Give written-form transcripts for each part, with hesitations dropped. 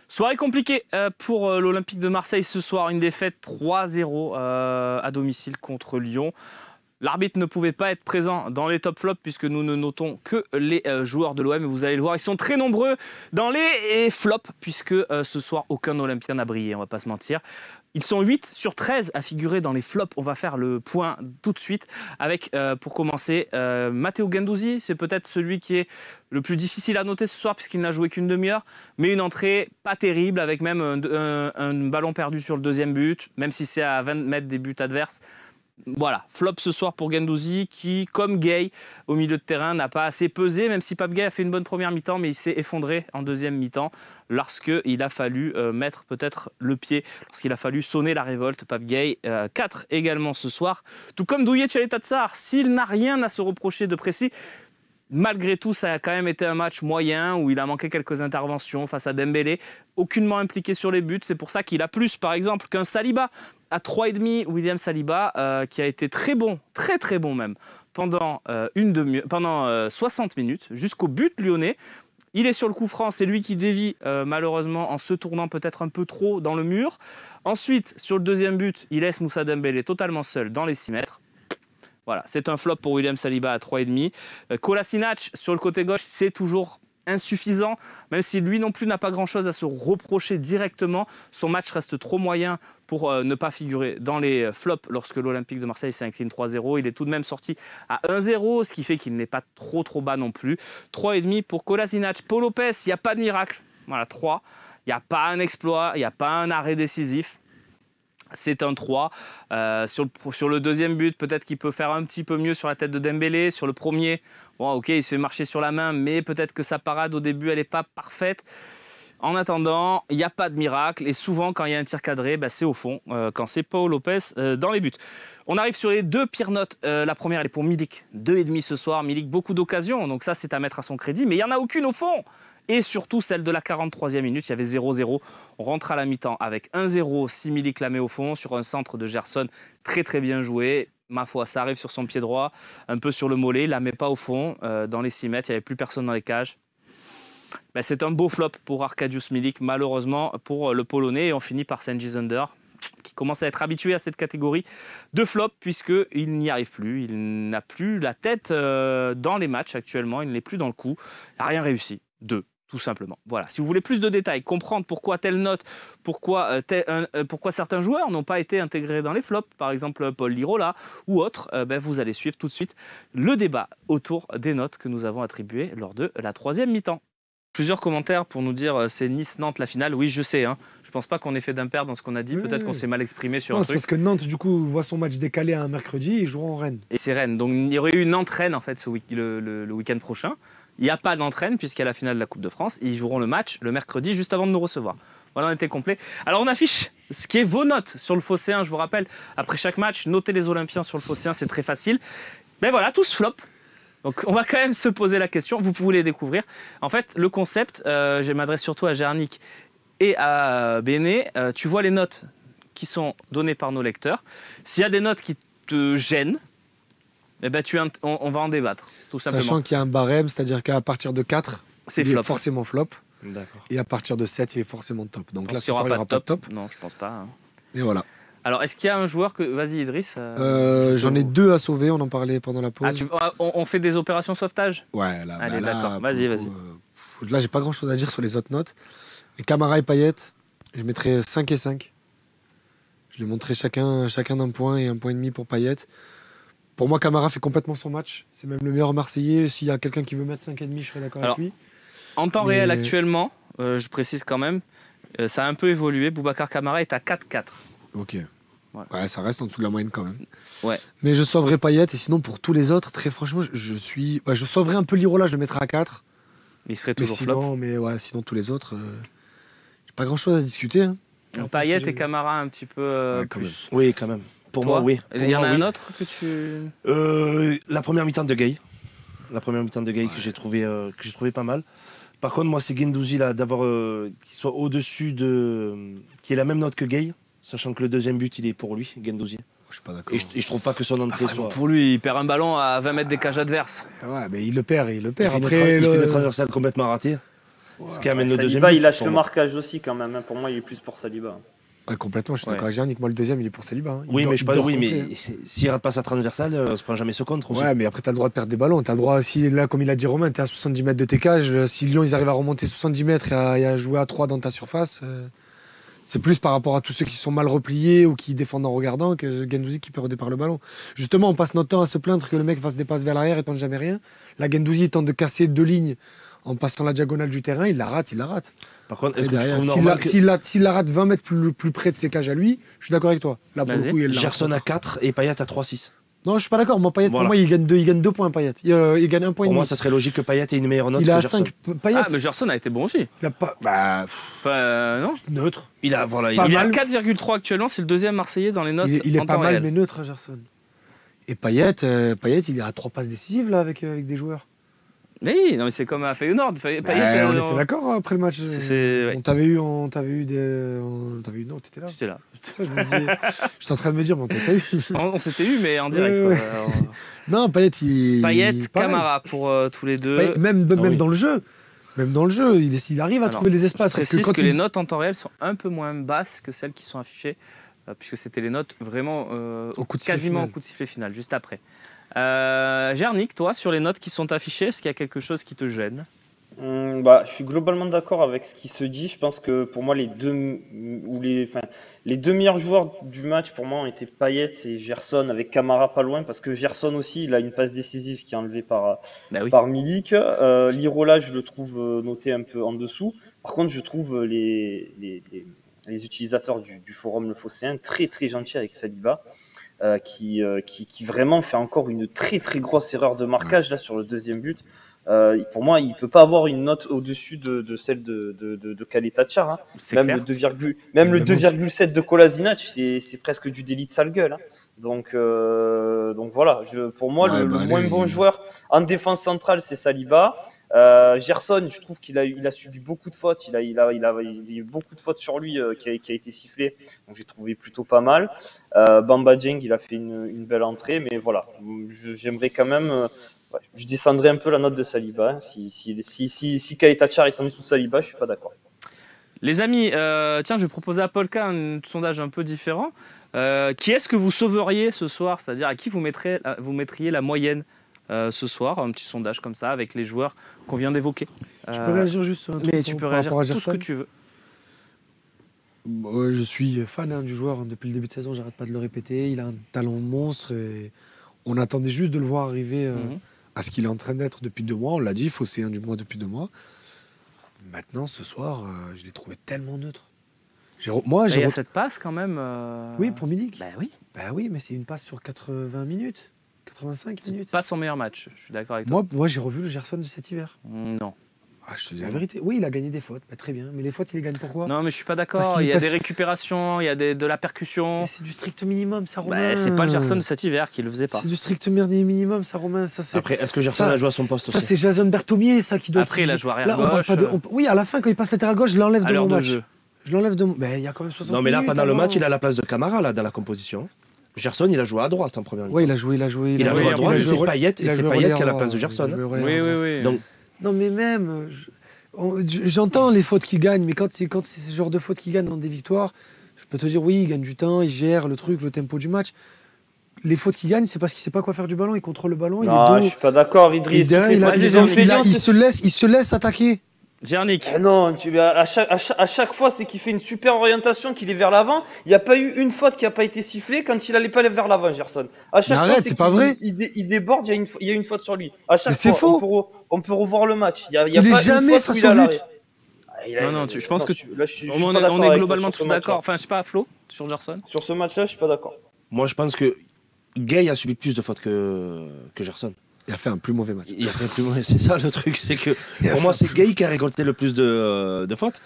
Soirée compliquée pour l'Olympique de Marseille ce soir. Une défaite 3-0 à domicile contre Lyon. L'arbitre ne pouvait pas être présent dans les top flops puisque nous ne notons que les joueurs de l'OM. Vous allez le voir, ils sont très nombreux dans les flops puisque ce soir, aucun Olympien n'a brillé, on ne va pas se mentir. Ils sont 8 sur 13 à figurer dans les flops. On va faire le point tout de suite avec, pour commencer, Matteo Guendouzi. C'est peut-être celui qui est le plus difficile à noter ce soir puisqu'il n'a joué qu'une demi-heure. Mais une entrée pas terrible avec même un ballon perdu sur le deuxième but, même si c'est à 20 mètres des buts adverses. Voilà, flop ce soir pour Guendouzi qui, comme Gueye, au milieu de terrain, n'a pas assez pesé, même si Pape Gueye a fait une bonne première mi-temps, mais il s'est effondré en deuxième mi-temps lorsqu'il a fallu mettre peut-être le pied, lorsqu'il a fallu sonner la révolte. Pape Gueye, 4 également ce soir, tout comme Douye Tchaleta-Tsar, s'il n'a rien à se reprocher de précis. Malgré tout, ça a quand même été un match moyen où il a manqué quelques interventions face à Dembélé, aucunement impliqué sur les buts. C'est pour ça qu'il a plus, par exemple, qu'un Saliba à 3,5. William Saliba, qui a été très bon, très bon même, pendant 60 minutes, jusqu'au but lyonnais. Il est sur le coup franc, c'est lui qui dévie malheureusement en se tournant peut-être un peu trop dans le mur. Ensuite, sur le deuxième but, il laisse Moussa Dembélé totalement seul dans les 6 mètres. Voilà, c'est un flop pour William Saliba à 3,5. Kolasinac, sur le côté gauche, c'est toujours insuffisant, même si lui non plus n'a pas grand-chose à se reprocher directement. Son match reste trop moyen pour ne pas figurer dans les flops lorsque l'Olympique de Marseille s'incline 3-0. Il est tout de même sorti à 1-0, ce qui fait qu'il n'est pas trop bas non plus. 3,5 pour Kolasinac. Paul Lopez, il n'y a pas de miracle. Voilà, 3. Il n'y a pas un exploit, il n'y a pas un arrêt décisif. C'est un 3. Sur le deuxième but, peut-être qu'il peut faire un petit peu mieux sur la tête de Dembélé. Sur le premier, bon, ok, il se fait marcher sur la main, mais peut-être que sa parade au début, elle n'est pas parfaite. En attendant, il n'y a pas de miracle. Et souvent, quand il y a un tir cadré, c'est au fond, quand c'est Paul Lopez dans les buts. On arrive sur les deux pires notes. La première, elle est pour Milik. 2,5 ce soir. Milik, beaucoup d'occasions. Donc ça, c'est à mettre à son crédit. Mais il n'y en a aucune au fond. Et surtout celle de la 43e minute, il y avait 0-0. On rentre à la mi-temps avec 1-0, si Milik la met au fond, sur un centre de Gerson très bien joué. Ma foi, ça arrive sur son pied droit, un peu sur le mollet, il la met pas au fond, dans les 6 mètres, il n'y avait plus personne dans les cages. C'est un beau flop pour Arkadiusz Milik, malheureusement pour le Polonais. Et on finit par Cengiz Under, qui commence à être habitué à cette catégorie de flop, puisqu'il n'y arrive plus. Il n'a plus la tête dans les matchs actuellement, il n'est plus dans le coup. Il n'a rien réussi. 2. Tout simplement. Voilà. Si vous voulez plus de détails, comprendre pourquoi telle note, pourquoi certains joueurs n'ont pas été intégrés dans les flops, par exemple Paul Lirola ou autres, vous allez suivre tout de suite le débat autour des notes que nous avons attribuées lors de la 3e mi-temps. Plusieurs commentaires pour nous dire c'est Nice-Nantes la finale. Oui, je sais. Je pense pas qu'on ait fait d'impair dans ce qu'on a dit. Peut-être qu'on s'est mal exprimé sur un truc. Parce que Nantes, du coup, voit son match décalé à un mercredi et jouera en Rennes. Et c'est Rennes. Donc il y aurait eu Nantes-Rennes en fait le week-end prochain. Il n'y a pas d'entraîne puisqu'il y a la finale de la Coupe de France. Ils joueront le match le mercredi juste avant de nous recevoir. Voilà, on était complet. Alors on affiche ce qui est vos notes sur le Phocéen. Je vous rappelle, après chaque match, notez les Olympiens sur le Phocéen, c'est très facile. Mais voilà, tous flop. Donc on va quand même se poser la question. Vous pouvez les découvrir. En fait, le concept, je m'adresse surtout à Gernik et à Béné. Tu vois les notes qui sont données par nos lecteurs. S'il y a des notes qui te gênent, on va en débattre, tout simplement. Sachant qu'il y a un barème, c'est-à-dire qu'à partir de 4, il est forcément flop. Et à partir de 7, il est forcément top. Donc là, ce soir, il n'y aura pas de top. Non, je pense pas. Et voilà. Alors, est-ce qu'il y a un joueur que... Vas-y, Idriss. J'en ai 2 à sauver, on en parlait pendant la pause. On fait des opérations sauvetage ? Ouais, là. Allez, d'accord. Vas-y. Là, j'ai pas grand-chose à dire sur les autres notes. Et Camara et Payet, je mettrais 5 et 5. Je les montrerai chacun d'un point et 1,5 point pour Payet. Pour moi, Camara fait complètement son match. C'est même le meilleur Marseillais. S'il y a quelqu'un qui veut mettre 5,5, je serais d'accord avec lui. En temps réel, actuellement, je précise quand même, ça a un peu évolué. Boubacar Camara est à 4,4. Ok. Ouais, ça reste en dessous de la moyenne quand même. Ouais. Mais je sauverai Payet. Et sinon, pour tous les autres, très franchement, je sauverai un peu Lirola. Je le mettrai à 4. Il serait toujours flop. Mais ouais, sinon, tous les autres, j'ai pas grand-chose à discuter. Hein. Payet et Camara un petit peu plus. Oui, quand même. Pour moi, oui. Il y en a un autre que tu... La première mi-temps de Gueye. Que j'ai trouvé pas mal. Par contre, moi, c'est Guendouzi là, d'avoir qu'il soit au-dessus qui ait la même note que Gueye, sachant que le deuxième but, il est pour lui, Guendouzi. Je suis pas d'accord. Et je trouve pas que son entrée soit... Pour lui, il perd un ballon à 20 mètres des cages adverses. Ouais, mais il le perd. Après, il fait une transversale complètement ratée. Ce qui amène le deuxième Saliba, but. il lâche pour le moi. marquage aussi quand même. Hein. Pour moi, il est plus pour Saliba. Ouais, complètement, je suis Ouais. d'accord avec Yannick. Moi, le deuxième, il est pour Saliba. Hein. Oui, mais je parle, oui, complet, mais s'il rate pas sa transversale, on se prend jamais ce contre aussi. Ouais, mais après, t'as le droit de perdre des ballons. T'as le droit aussi, là, comme il a dit Romain, t'es à 70 mètres de tes cages. Si Lyon, ils arrivent à remonter 70 mètres et à jouer à 3 dans ta surface, c'est plus par rapport à tous ceux qui sont mal repliés ou qui défendent en regardant que Guendouzi qui peut redépart le ballon. Justement, on passe notre temps à se plaindre que le mec fasse des passes vers l'arrière et tente jamais rien. Là, Guendouzi, il tente de casser 2 lignes en passant la diagonale du terrain. Il la rate. Par contre, Et est-ce que tu derrière, trouves s'il normal que s'il la rate 20 mètres plus près de ses cages à lui, je suis d'accord avec toi. Là, pour Vas-y. le coup, il la rate. Gerson à 4 et Payet à 3-6? Non, je suis pas d'accord. Moi, Payet, Voilà. pour moi, il gagne 2 points, Payet. Il gagne 1 point et Pour moi, demi. ça serait logique que Payet ait une meilleure note Il que est à Gerson. 5. Payet, Ah, mais Gerson a été bon aussi. il a pas. Bah, Enfin, non. neutre. Il a, voilà, Pas Il est à mal. 4,3 actuellement, c'est le deuxième Marseillais dans les notes Il est en pas temps mal, réel. mais neutre, Gerson. Et Payet, il est à 3 passes décisives là, avec des joueurs. Oui, non, mais c'est comme à Feyenoord. Payet, On était d'accord après le match. ouais. On t'avait eu, non, t'étais là. J'étais là. Ça, je me disais, je suis en train de me dire, mais on t'avait pas eu. On s'était eu, mais en direct. Ouais, quoi. Non, Payet, Payet, il est pareil. Camara pour tous les deux. Payet, même Ah oui. dans le jeu. Même dans le jeu, il arrive à Alors, trouver les Je espaces. Sauf précise quand que il- les notes en temps réel sont un peu moins basses que celles qui sont affichées, puisque c'était les notes vraiment Au coup de sifflet quasiment final. au coup de sifflet final, juste après. Gernick, toi, sur les notes qui sont affichées, est-ce qu'il y a quelque chose qui te gêne? Je suis globalement d'accord avec ce qui se dit. Je pense que pour moi, les deux meilleurs joueurs du match, pour moi, ont été Payet et Gerson, avec Camara pas loin, parce que Gerson aussi, il a une passe décisive qui est enlevée par Bah oui. Milik. Lirola, je le trouve noté un peu en dessous. Par contre, je trouve les utilisateurs du forum Le Phocéen très très gentils avec Saliba, qui vraiment fait encore une très très grosse erreur de marquage là sur le deuxième but. Pour moi, il peut pas avoir une note au-dessus de celle de Khalid-Tachar. Hein. C'est Même clair. le 2,7 de Kolasinac, c'est presque du délit de sale gueule. Hein. Donc voilà, pour moi, Ouais, le bah, moins allez, bon joueur en défense centrale, c'est Saliba. Gerson, je trouve qu'il a subi beaucoup de fautes. Il a eu beaucoup de fautes sur lui qui a été sifflé. Donc j'ai trouvé plutôt pas mal. Bamba Dieng, il a fait une belle entrée, mais voilà, j'aimerais quand même. Ouais, je descendrai un peu la note de Saliba. Hein. Si Khalid-Tachar est en dessous de Saliba, je suis pas d'accord. Les amis, tiens, je vais proposer à Polka un sondage un peu différent. Qui est-ce que vous sauveriez ce soir? C'est-à-dire à qui vous mettriez la moyenne ce soir? Un petit sondage comme ça avec les joueurs qu'on vient d'évoquer. Je peux réagir juste sur un truc Mais tu peux par réagir rapport à tout ce que Gerson. tu veux. Je suis fan du joueur depuis le début de saison, j'arrête pas de le répéter. Il a un talent monstre et on attendait juste de le voir arriver à ce qu'il est en train d'être depuis 2 mois. On l'a dit, Phocéen du mois depuis 2 mois. Maintenant, ce soir, je l'ai trouvé tellement neutre. Moi, Il y a j'ai cette passe quand même. Oui, pour Milik. Bah oui. Bah oui, mais c'est une passe sur 80 minutes, 85 C'est minutes. pas son meilleur match. Je suis d'accord avec toi. Moi, j'ai revu le Gerson de cet hiver. Non. Ah, je te dis la vérité. Oui, il a gagné des fautes, bah, très bien. Mais les fautes, il les gagne pourquoi? Non, mais je suis pas Parce d'accord. qu'il- Il y a parce des qu'il- récupérations, il y a de la percussion. Mais c'est du strict minimum, ça, Romain. Bah, c'est pas le Gerson de cet hiver qui le faisait pas. C'est du strict minimum, ça, Romain. Ça, c'est... Après, est-ce que Gerson Ça- a joué à son poste Ça, aussi? c'est Jason Berthomier, ça, qui doit... Après, il a joué arrière Là, on parle gauche. pas de... Oui, à la fin, quand il passe latéral gauche, je l'enlève À de l'heure mon de match. jeu. Je l'enlève de mon... Mais il y a quand même 60 Non, mais là, minutes pendant le avant. match, il a la place de Camara là, dans la composition. Gerson, il a joué à droite en première mi-temps. Ouais, il a joué. Il a joué joué à à droite et il a c'est Payet qui a la place de Gerson. Oui, oui, oui. Donc, Non, mais même... J'entends les fautes qu'il gagne, mais quand c'est ce genre de fautes qu'il gagne dans des victoires, je peux te dire, oui, il gagne du temps, il gère le truc, le tempo du match. Les fautes qu'il gagne, c'est parce qu'il sait pas quoi faire du ballon, il contrôle le ballon, il Non, est je dos. suis pas d'accord, Et Idriss. derrière, il, a- Vas-y, il- Jean-Michel. il se laisse attaquer. Gernick. Non, à chaque fois, c'est qu'il fait une super orientation, qu'il est vers l'avant. Il n'y a pas eu une faute qui n'a pas été sifflée quand il allait pas aller vers l'avant, Gerson. À chaque Mais fois, arrête, c'est pas qu'il- vrai. Il déborde, il y a une faute sur lui. À chaque Mais c'est fois, faux. on peut revoir le match. Il y a Il est pas une jamais faute où face il est au à but. l'arrière. Non, je pense que là, je suis On pas est, d'accord on est avec toi globalement sur ce tous match-là. d'accord. Enfin, je sais pas, Flo, sur Gerson. Sur ce match-là, je suis pas d'accord. moi, je pense que Gay a subi plus de fautes que Gerson. Il a fait un plus mauvais match. Il a fait plus mauvais. C'est ça le truc, c'est que pour moi, c'est Gay qui a récolté le plus de fautes.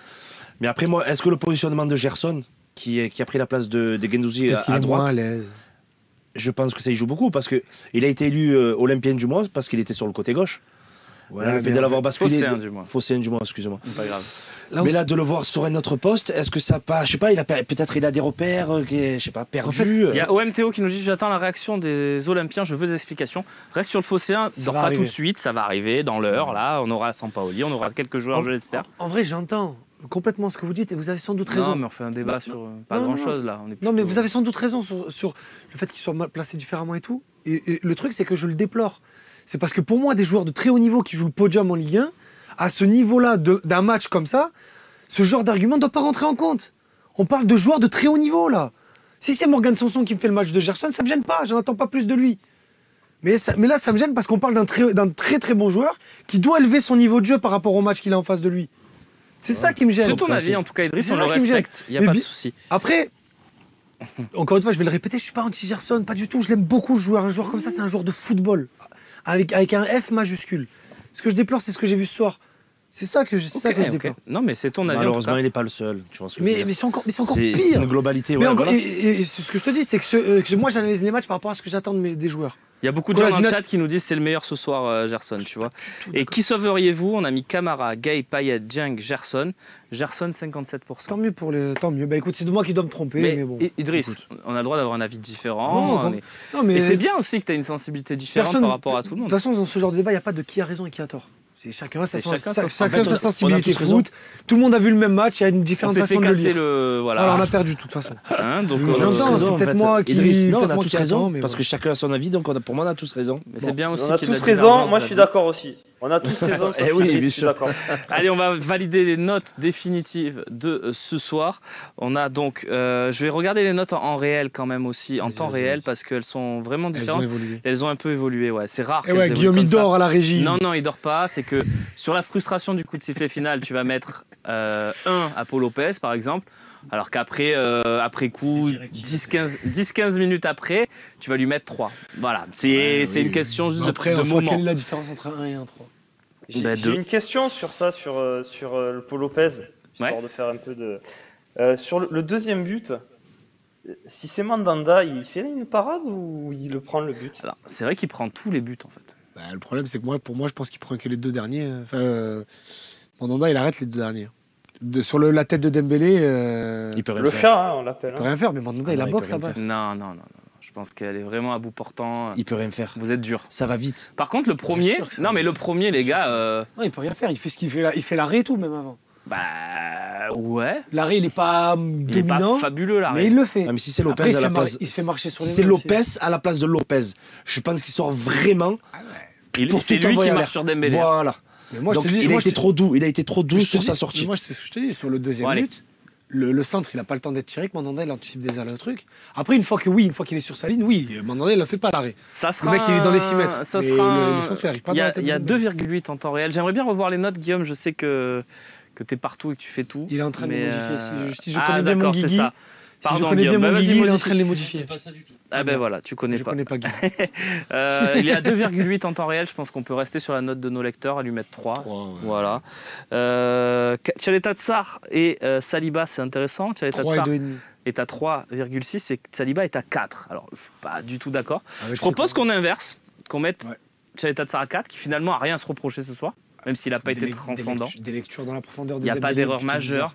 Mais après, moi, est-ce que le positionnement de Gerson, qui a pris la place de Guendouzi Est-ce qu'il à est moins droite, à l'aise? je pense que ça y joue beaucoup parce qu'il a été élu Olympien du mois parce qu'il était sur le côté gauche. Ouais, le fait de l'avoir basculé. Faussé, du moins. Faussé, du moins, excusez-moi. Pas grave. Mais là, de le voir sur un autre poste, est-ce que ça pas, je sais pas, peut-être il a des repères, je sais pas, perdus. En fait, Il y a OMTO qui nous dit j'attends la réaction des Olympiens, je veux des explications. Reste sur le Phocéen, dors pas tout de suite, ça va arriver dans l'heure. Là, on aura Sampaoli, on aura quelques joueurs, je l'espère. En vrai, j'entends complètement ce que vous dites et vous avez sans doute raison. Non, mais on fait un débat sur pas grand-chose là. On est Non, mais plutôt- vous avez sans doute raison sur le fait qu'ils soient mal placés différemment et tout. Et le truc, c'est que je le déplore. C'est parce que pour moi, des joueurs de très haut niveau qui jouent le podium en Ligue 1, à ce niveau-là d'un match comme ça, ce genre d'argument ne doit pas rentrer en compte. On parle de joueurs de très haut niveau, là. Si c'est Morgan Sanson qui me fait le match de Gerson, ça me gêne pas, j'en attends pas plus de lui. Mais là, ça me gêne parce qu'on parle d'un très très bon joueur qui doit élever son niveau de jeu par rapport au match qu'il a en face de lui. C'est ça qui me gêne. C'est ton avis, en tout cas, Idriss, C'est on ça le qui me gêne. respecte, il n'y a Mais pas de bi- souci. Après, encore une fois, je vais le répéter, je suis pas anti-Gerson, pas du tout. Je l'aime beaucoup, ce joueur. Un joueur comme ça, c'est un joueur de football. Avec un F majuscule. Ce que je déplore, c'est ce que j'ai vu ce soir. C'est ça que je déplore. Non, mais c'est ton avis. Malheureusement, en tout il n'est pas le seul. Tu vois ce que je veux Mais dire. c'est encore C'est pire. une globalité. Mais Ouais, encore- voilà. et ce que je te dis, c'est que moi, j'analyse les matchs par rapport à ce que j'attends des joueurs. cas. Il y a beaucoup de gens dans le Kolasinac- chat qui nous disent c'est le meilleur ce soir, Gerson, tu vois. Et qui sauveriez-vous? On a mis Camara, Gay, Payet, Dieng, Gerson. Gerson, 57%. Tant mieux tant mieux. Bah écoute, c'est de moi qui dois me tromper, mais bon. Idriss, Écoute. on a le droit d'avoir un avis différent. Non, non, mais Et c'est bien aussi que tu as une sensibilité différente par rapport à tout le De monde. toute façon, dans ce genre de débat, il n'y a pas de qui a raison et qui a tort. C'est chacun C'est sa chacun sa sensibilité on a tous raison. foot. Tout le monde a vu le même match, il y a une On différente s'est fait façon de le casser lire. le. Voilà. Alors on a perdu de toute façon. Hein, donc, J'entends, c'est peut-être moi qui. Idriss, non, on peut-être a moi tous qui raison, attends, mais parce voilà. que chacun a son avis, donc pour moi, on a tous raison. Mais c'est bien aussi On a qu'il y ait de tous la raison, divergence moi je suis d'avis. d'accord aussi. On a tous raison. Eh oui, bien je suis sûr. d'accord. Allez, on va valider les notes définitives de ce soir. On a donc, je vais regarder les notes en réel quand même aussi, en temps réel, parce qu'elles sont vraiment Elles ont différentes. évolué. Elles ont un peu évolué, ouais. C'est rare. Et qu'elles ouais, évoluent Guillaume, comme il ça. dort à la régie. Non, non, il dort pas. C'est que sur la frustration du coup de sifflet final, tu vas mettre 1 à Paul Lopez, par exemple. Alors qu'après après coup, 10-15 minutes après, tu vas lui mettre 3. Voilà, c'est une question juste Après, de on voit moment. quelle est la différence entre un 1 et un 3. Bah, J'ai deux. une question sur ça, sur le Paul Lopez, histoire Ouais. de faire un peu de. Sur le deuxième but, si c'est Mandanda, il fait une parade ou il le prend le but? Alors, c'est vrai qu'il prend tous les buts en fait. Bah, le problème, c'est que pour moi, je pense qu'il prend que les 2 derniers. Enfin, Mandanda, il arrête les 2 derniers. Sur la tête de Dembélé, Il peut rien Le faire. chat, hein, on l'appelle. il peut hein. rien faire, mais Mandanda, il non, a il boxe peut rien là-bas. Non, non, non, non. Je pense qu'elle est vraiment à bout portant. Il peut rien faire. Vous êtes dur. Ça va vite. Par contre, le premier, sûr que ça non va, mais le c'est- premier, les gars, Non, il peut rien faire. Il fait ce qu'il fait là. Il fait l'arrêt et tout, même avant. bah ouais, L'arrêt, il est pas il est pas dominant, fabuleux là. mais il le fait. Ah, mais si c'est Après, Lopez il se à la fait place. il se fait marcher sur Si les c'est mains aussi. Lopez à la place de Lopez, je pense qu'il sort vraiment pour C'est tout lui envoyer qui à marche l'air. sur Dembélé. Voilà. Mais moi, Donc, je te dis, il a moi, été je te- trop doux. Il a été trop doux je te sur dis- sa sortie. Moi, c'est ce que je te dis. Sur le deuxième Bon, allez. but, le centre, il n'a pas le temps d'être tiré. Que Mandanda, il anticipe déjà le truc. Après, une fois qu'il est sur sa ligne, oui, Mandanda, il ne fait pas l'arrêt. Ça sera Le mec, il est dans les 6 mètres. Ça Mais sera le centre, il arrive pas il y dans a, la tête il y a de Dembélé. 2,8 en temps réel. J'aimerais bien revoir les notes, Guillaume. Je sais que tu es partout et que tu fais tout. Il est en train de mais, les modifier. Si je ah, connais bien mon d'accord, c'est Guigui, ça. si je Pardon, connais bien Guillaume. mon Bah, vas-y, Guigui, il est en modifie. train de les modifier. Ah ben voilà, tu connais Je pas. connais pas Guy. Il est à 2,8 en temps réel. Je pense qu'on peut rester sur la note de nos lecteurs et lui mettre 3. 3, ouais. Voilà. Tchaleta Tsar et Saliba, c'est intéressant. Tchaleta 3 et Tsar 2,5. est à 3,6 et Saliba est à 4. Alors, je suis pas du tout d'accord. Avec Je propose ses- qu'on inverse, qu'on mette Ouais. Tchaleta Tsar à 4, qui finalement a rien à se reprocher ce soir, même s'il n'a pas été transcendant. Des lectures dans la profondeur de Il n'y a pas Dembélé, d'erreur plutôt majeure. bizarre.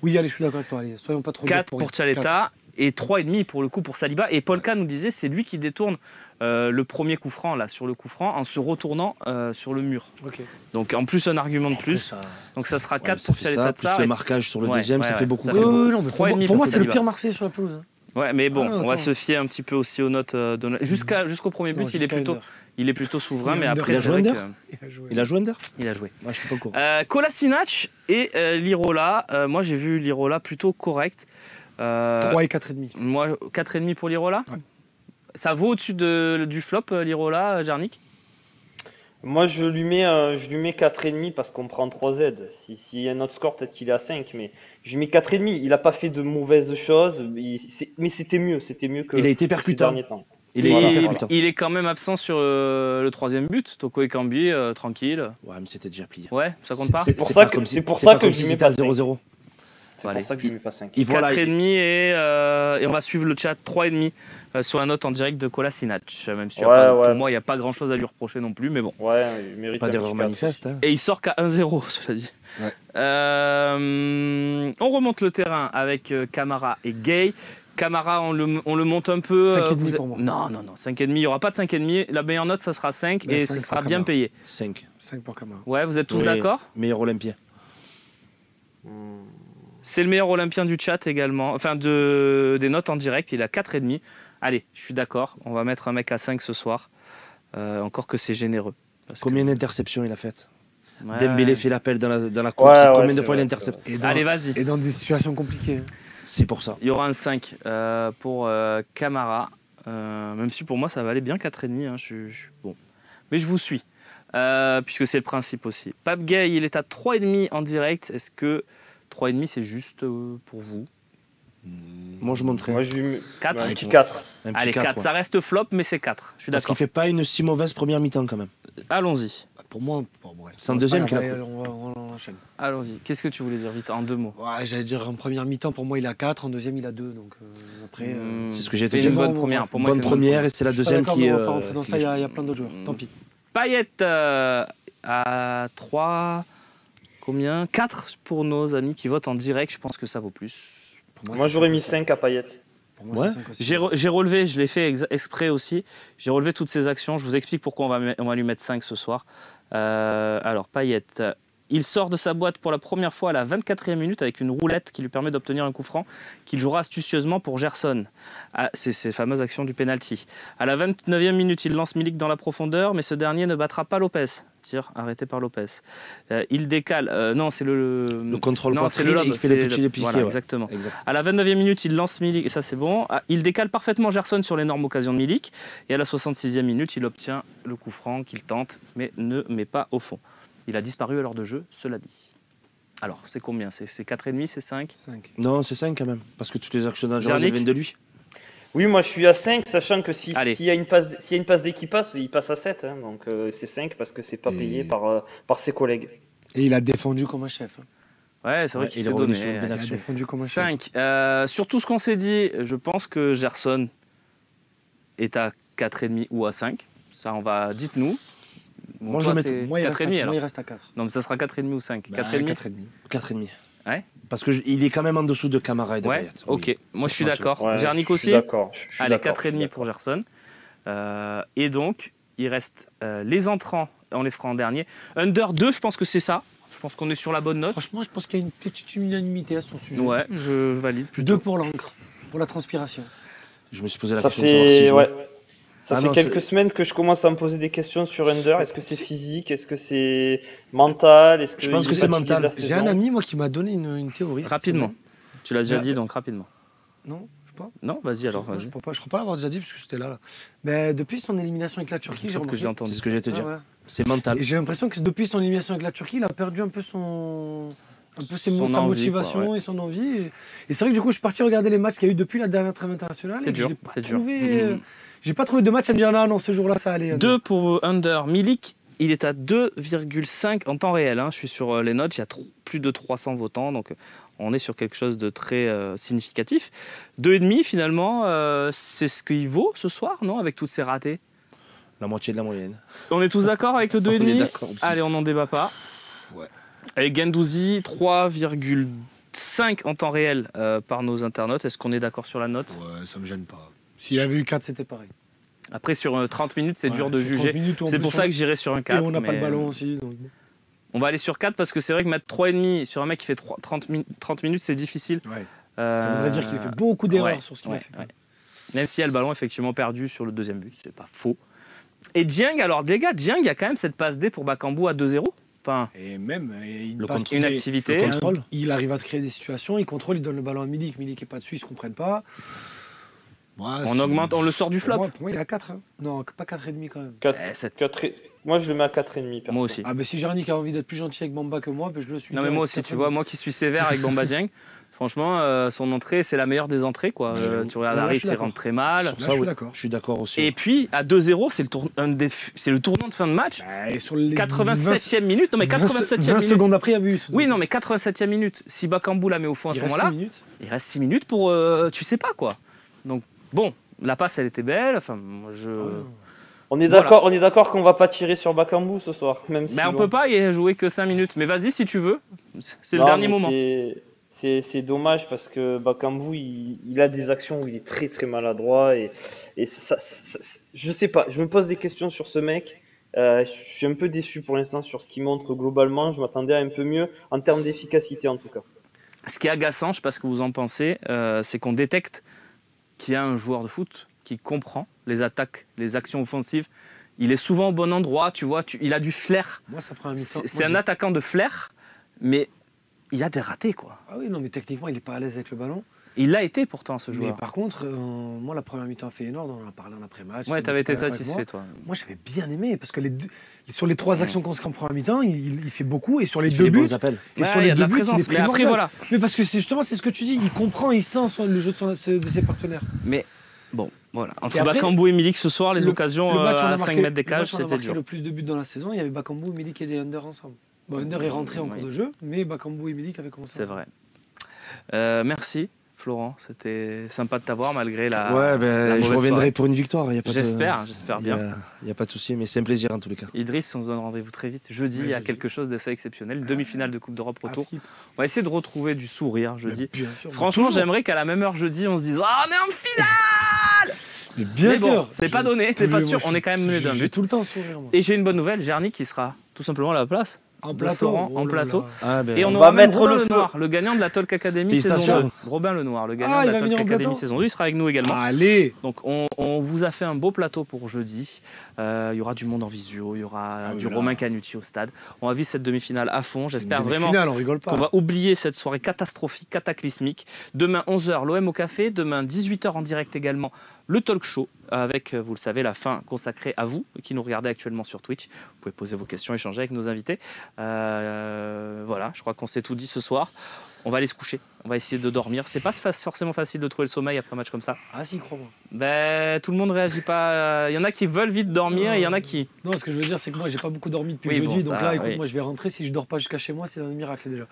Oui, allez, je suis d'accord avec toi. Allez, soyons pas trop durs 4 pour pour rien. Tchaleta et 3,5 pour le coup pour Saliba. Et Polka nous disait c'est lui qui détourne le premier coup franc là sur le coup franc en se retournant sur le mur. Ok. Donc en plus un argument de plus. Donc ça sera 4 ça pour fait ça, Tchaleta plus Tsar. le et- marquage sur le Ouais, deuxième, ouais, ça ouais, fait beaucoup. ça fait Oui, beaucoup. oui, non, mais Trois et demi pour moi, c'est le Saliba. pire Marseillais sur la pelouse. hein. Ouais, mais bon, Ah, on va attends. se fier un petit peu aussi aux notes jusqu'au premier but, Non, il est jusqu'à plutôt Under. il est plutôt souverain, Il mais a après Under. c'est Il a vrai joué que Il a joué. Il a joué Under? il a joué. Moi, je suis pas au courant. Kolasinac et Lirola, moi j'ai vu Lirola plutôt correct. 3 et 4,5. Moi 4,5 pour Lirola. Ouais. Ça vaut au-dessus du flop Lirola, Jarnik? Moi, je lui mets 4,5 parce qu'on prend 3 Z. S'il y a un autre score, peut-être qu'il est à 5, mais je lui mets 4,5. Il n'a pas fait de mauvaises choses, mais c'était mieux que Il a été ces percutant. derniers temps. Il a Voilà, été voilà. percutant. Il est quand même absent sur le troisième but. Toko Ekambi, tranquille. Ouais, mais c'était déjà plié. Ouais, ça compte pas. C'est pour C'est ça pas que- comme si c'est pour c'est ça pas que comme je si lui mets c'était à pas 0-0. C'est Allez. pour ça que je ne mets pas 5. Il voilà, 4,5 et on va suivre le chat 3,5 sur la note en direct de Kolasinac. Même si Ouais. pour moi, il n'y a pas grand-chose à lui reprocher non plus, mais bon. Ouais, il mérite pas un d'erreur petit 4. manifeste. Hein. Et il sort qu'à 1-0, cela dit. Ouais. On remonte le terrain avec Camara et Gay. Camara, on le monte un peu. 5,5 pour moi. Non, 5,5. Il n'y aura pas de 5,5. La meilleure note, ça sera 5 Ben, et 5 ce sera pour bien Camara. payé. 5. 5 pour Camara. Ouais, vous êtes tous Oui. d'accord? Meilleur Olympien. C'est le meilleur Olympien du chat également. Enfin, des notes en direct, il a 4,5. Allez, je suis d'accord. On va mettre un mec à 5 ce soir. Encore que c'est généreux. Parce Combien d'interceptions il a faites? que- Ouais. Dembélé fait l'appel dans la course. Ouais, Combien c'est de fois il vrai, intercepte? Allez, vas-y. Et dans des situations compliquées. Hein. C'est pour ça. Il y aura un 5 pour Camara. Même si pour moi, ça valait bien 4,5. Hein. Bon. Mais je vous suis. Puisque c'est le principe aussi. Pape Gay, il est à 3,5 en direct. Est-ce que 3,5 c'est juste pour vous? Moi, je montrerai. Moi, je lui mets 4 un petit 4. Un petit Allez, 4. ouais. Ça reste flop, mais c'est 4. Je suis Parce qu'il d'accord. fait pas une si mauvaise première mi-temps quand même. Allons-y. Bah, pour moi, bon, bref. C'est en deuxième qu'il a. Allez, on enchaîne. Allons-y. Qu'est-ce que tu voulais dire vite en 2 mots? Ouais, j'allais dire en première mi-temps, pour moi, il a 4, en deuxième, il a 2. Donc après. C'est ce que j'ai fait été une dit. bonne Bon, première. Pour moi, Bonne il fait une première et c'est la Je suis pas deuxième d'accord, qui mais est. on va pas rentrer dans ça, il y a plein d'autres joueurs. Tant pis. Payet à 3. Combien? 4 pour nos amis qui votent en direct. Je pense que ça vaut plus. Pour Moi, c'est j'aurais 5 mis aussi. 5 à Payet. Pour moi, Ouais. c'est 5 aussi. J'ai relevé, je l'ai fait exprès aussi. J'ai relevé toutes ces actions. Je vous explique pourquoi on va lui mettre 5 ce soir. Alors, Payet, il sort de sa boîte pour la première fois à la 24e minute avec une roulette qui lui permet d'obtenir un coup franc qu'il jouera astucieusement pour Gerson. C'est ces fameuses actions du penalty. À la 29e minute, il lance Milik dans la profondeur, mais ce dernier ne battra pas Lopez. Tir arrêté par Lopez. Il décale. Non, c'est le contrôle non, c'est poitrine, le lob. il fait les c'est petits le- piqués, Voilà, ouais. exactement. Exact. À la 29e minute, il lance Milik, et ça c'est bon. Il décale parfaitement Gerson sur l'énorme occasion de Milik. Et à la 66e minute, il obtient le coup franc qu'il tente, mais ne met pas au fond. Il a disparu à l'heure de jeu, cela dit. Alors, c'est combien? C'est 4,5, c'est 5? 5. Non, c'est 5 quand même. Parce que toutes les actions dangereuses Jarnik elles viennent de lui. Oui, moi, je suis à 5, sachant que s'il Allez. y a une passe D qui passe, il passe à 7. Hein, donc, c'est 5 parce que c'est pas payé par ses collègues. Et il a défendu comme un chef. Hein. Ouais, c'est vrai Ouais, qu'il il s'est est revenu donné. sur une belle Il a action. défendu comme un chef. 5. Sur tout ce qu'on s'est dit, je pense que Gerson est à 4,5 ou à 5. Ça, on va... Dites-nous. Moi, Toi, je mets- c'est Moi, il reste 4,5 à- alors. moi, il reste à 4. Non, mais ça sera 4,5 ou 5. Bah, 4,5. 4,5. 4,5. Ouais. Parce qu'il est quand même en dessous de Camara et de Ouais, Payet. ok. Oui. Moi, je Sur suis ce match. d'accord. Ouais, Jarnik je aussi. suis d'accord. je suis Allez, d'accord, 4,5 pour Gerson. Et donc, il reste les entrants, on les fera en dernier. Under 2, je pense que c'est ça. Je pense qu'on est sur la bonne note. Franchement, je pense qu'il y a une petite unanimité à son sujet. Ouais, je valide. plutôt. 2 pour l'encre, pour la transpiration. Je me suis posé la Ça question de savoir si fait, je ouais. jouais. Ça Ah fait non, quelques semaines que je commence à me poser des questions sur Under. Est-ce que c'est physique? Est-ce que c'est mental? Est-ce Je pense il que est c'est fatigué de mental. la J'ai saison un ami, moi, qui m'a donné une théorie. cette Rapidement. semaine. Tu l'as déjà Ouais. dit, donc rapidement. Non, je sais pas. Non, vas-y alors. Je Vas-y. crois pas l'avoir déjà dit parce que c'était là. Mais depuis son élimination avec la Turquie, Il me j'ai semble que remarqué. j'ai entendu. C'est ce que j'allais te Ah dire. ouais. C'est mental. Et j'ai l'impression que depuis son élimination avec la Turquie, il a perdu un peu sa Son envie, motivation quoi, ouais. et son envie. Et c'est vrai que du coup, je suis parti regarder les matchs qu'il y a eu depuis la dernière trêve internationale. C'est et dur, je l'ai pas c'est dur. trouvé, Mhm. J'ai pas trouvé de match à me dire ah non, ce jour-là, ça allait. 2 pour Under. Milik, il est à 2,5 en temps réel. Hein. Je suis sur les notes, il y a plus de 300 votants, donc on est sur quelque chose de très significatif. 2,5 finalement, c'est ce qu'il vaut ce soir, non? Avec toutes ces ratés. La moitié de la moyenne. On est tous d'accord avec le On est 2,5? d'accord. Allez, on n'en débat pas. Ouais. Avec Gendouzi, 3,5 en temps réel par nos internautes. Est-ce qu'on est d'accord sur la note? Ouais, ça me gêne pas. S'il y avait eu 4, c'était pareil. Après, sur 30 minutes, c'est dur Ouais, de sur 30 juger. minutes, en C'est plus, pour ça que j'irai sur un 4. Et on n'a pas mais, le ballon aussi. Donc... On va aller sur 4 parce que c'est vrai que mettre 3,5 sur un mec qui fait 30 minutes, c'est difficile. Ouais. Ça voudrait dire qu'il a fait beaucoup d'erreurs sur ce qu'il a fait. ouais. Même s'il y a le ballon effectivement perdu sur le deuxième but, c'est pas faux. Et Dieng, alors les gars, Dieng, il y a quand même cette passe D pour Bakambu à 2-0. Enfin, Et même, il Le passe contrôle. une et- activité. le contrôle. Il arrive à te créer des situations, il contrôle, il donne le ballon à Milik. Milik n'est pas dessus, ils se comprennent pas. Ouais, On augmente, on le sort du flop. Pour moi, il est à 4. Hein. Non, pas 4,5 quand même. 4, Eh, c'est- Moi, je le mets à 4,5. perso. Moi aussi. Ah, si Jarnik a envie d'être plus gentil avec Bamba que moi, je le suis. Non mais direct, moi aussi, tu 4,5. vois, moi qui suis sévère avec Bamba Dieng, franchement, son entrée, c'est la meilleure des entrées, quoi. Tu regardes là, je Harit, suis il d'accord. rentre très mal. Sur Là, ça, je suis oui. d'accord. Je suis d'accord aussi. Et puis, à 2-0, c'est le tournant de fin de match. Et sur les 87e minute. Non mais 87e 20 minute. secondes après, il y a but. Oui, non mais 87e minute. Si Bakambu la met au fond à ce Il reste moment-là, 6 minutes. il reste 6 minutes pour... tu sais pas, quoi. Donc, bon, la passe, elle était belle. Enfin, moi, On est Voilà. d'accord qu'on va pas tirer sur Bakambu ce soir, même si Ben, on bon. peut pas y jouer que 5 minutes. Mais vas-y si tu veux. C'est le Non, dernier mais moment. C'est dommage parce que Bakambu, il a des actions où il est très très maladroit et je sais pas, je me pose des questions sur ce mec. Je suis un peu déçu pour l'instant sur ce qu'il montre globalement. Je m'attendais à un peu mieux en termes d'efficacité en tout cas. Ce qui est agaçant, je ne sais pas ce que vous en pensez, c'est qu'on détecte qu'il y a un joueur de foot qui comprend les attaques, les actions offensives. Il est souvent au bon endroit, tu vois, il a du flair. Moi, ça prend un mi-temps. C'est un attaquant de flair, mais il y a des ratés, quoi. Ah oui, non, mais techniquement, il est pas à l'aise avec le ballon. Il l'a été pourtant, ce Mais joueur. par contre, moi, la première mi-temps à Feyenoord, on en a parlé en après-match. Ouais, ça t'avais m'était été pas d'accord avec satisfait, toi. Moi, j'avais bien aimé parce que sur les 3 actions qu'on se prend en première mi-temps, il fait beaucoup et sur les Il fait 2 des buts. beaux appels. Et Ouais, sur il y les a de 2 la buts, il présence. est Mais après, primordial. voilà. Mais parce que c'est ce que tu dis, il comprend, il sent le jeu de ses partenaires. Mais bon, voilà. Entre Et après, Bakambu et Milik ce soir, les occasions Le match, on a à 5 marqué- mètres des cages, le match, on a c'était marqué dur. le plus de buts dans la saison, il y avait Bakambu, Milik et Under ensemble. Bon, Under est rentré en Oui. cours de jeu, mais Bakambu et Milik avaient commencé. C'est vrai. Merci, Florent. C'était sympa de t'avoir malgré la. Ouais, la je mauvaise reviendrai soirée. pour une victoire. J'espère bien. Il n'y a pas de souci, mais c'est un plaisir en tous les cas. Idriss, on se donne rendez-vous très vite. Jeudi, il y a jeudi. quelque chose d'assez exceptionnel. Une demi-finale de Coupe d'Europe Ah, retour. skip. On va essayer de retrouver du sourire jeudi. Bien sûr. Franchement, toujours. j'aimerais qu'à la même heure jeudi, on se dise Ah, on est en finale. Mais bien Mais bon, sûr. c'est pas donné, c'est pas sûr. Moi, On est quand même mené d'un j'ai but. tout le temps sourire, moi. Et j'ai une bonne nouvelle, Jarny qui sera tout simplement à la place. En de plateau. Florent, en oh là plateau. là. Ah, ben, Et on On aura va même mettre Robin le feu. Lenoir, le gagnant de la Talk Academy saison Félicitations. 2. Robin Lenoir, le gagnant Ah, de il la va Talk venir en Academy plateau. saison 2, il sera avec nous également. Allez. Donc on vous a fait un beau plateau pour jeudi. Il y aura du monde en visio, il y aura oui, du là. Romain Canuti au stade. On va vivre cette demi-finale à fond. J'espère vraiment Finale, on rigole pas. qu'on va oublier cette soirée catastrophique, cataclysmique. Demain 11h, l'OM au café. Demain 18h en direct également, le talk show avec, vous le savez, la fin consacrée à vous qui nous regardez actuellement sur Twitch. Vous pouvez poser vos questions, échanger avec nos invités. Voilà, je crois qu'on s'est tout dit ce soir. On va aller se coucher, on va essayer de dormir. C'est pas forcément facile de trouver le sommeil après un match comme ça. Ah si, crois-moi. Ben, tout le monde réagit pas. Il y en a qui veulent vite dormir et il y en a qui... Non, ce que je veux dire, c'est que moi, j'ai pas beaucoup dormi depuis Oui, jeudi. bon, Donc ça, là, écoute, oui. moi, je vais rentrer. Si je dors pas jusqu'à chez moi, c'est un miracle déjà.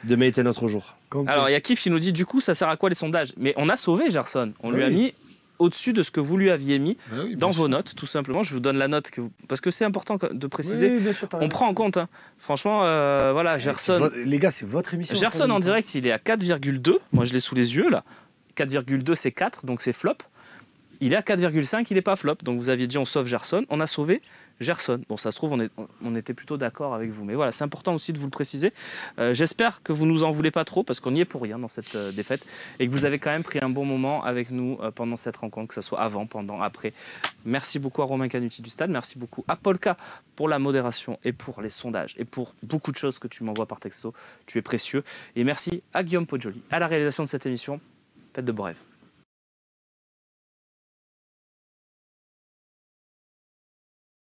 Demain était notre jour. Complet. Alors, il y a Kif qui nous dit, du coup, ça sert à quoi les sondages? Mais on a sauvé Gerson. On lui a Oui. mis au-dessus de ce que vous lui aviez mis Bah oui, bien dans sûr. vos notes, tout simplement. Je vous donne la note, parce que c'est important de préciser. Oui, bien sûr, t'as On raison. prend en compte. Hein. Franchement, voilà, C'est Gerson. Les gars, c'est votre émission. Gerson en direct, il est à 4,2. Moi, je l'ai sous les yeux, là. 4,2, c'est 4, donc c'est flop. Il est à 4,5, il n'est pas flop. Donc vous aviez dit on sauve Gerson. On a sauvé Gerson. Bon, ça se trouve, on était plutôt d'accord avec vous. Mais voilà, c'est important aussi de vous le préciser. J'espère que vous nous en voulez pas trop, parce qu'on n'y est pour rien dans cette défaite. Et que vous avez quand même pris un bon moment avec nous pendant cette rencontre, que ce soit avant, pendant, après. Merci beaucoup à Romain Canuti du Stade. Merci beaucoup à Polka pour la modération et pour les sondages et pour beaucoup de choses que tu m'envoies par texto. Tu es précieux. Et merci à Guillaume Poggioli à la réalisation de cette émission. Faites de beaux rêves.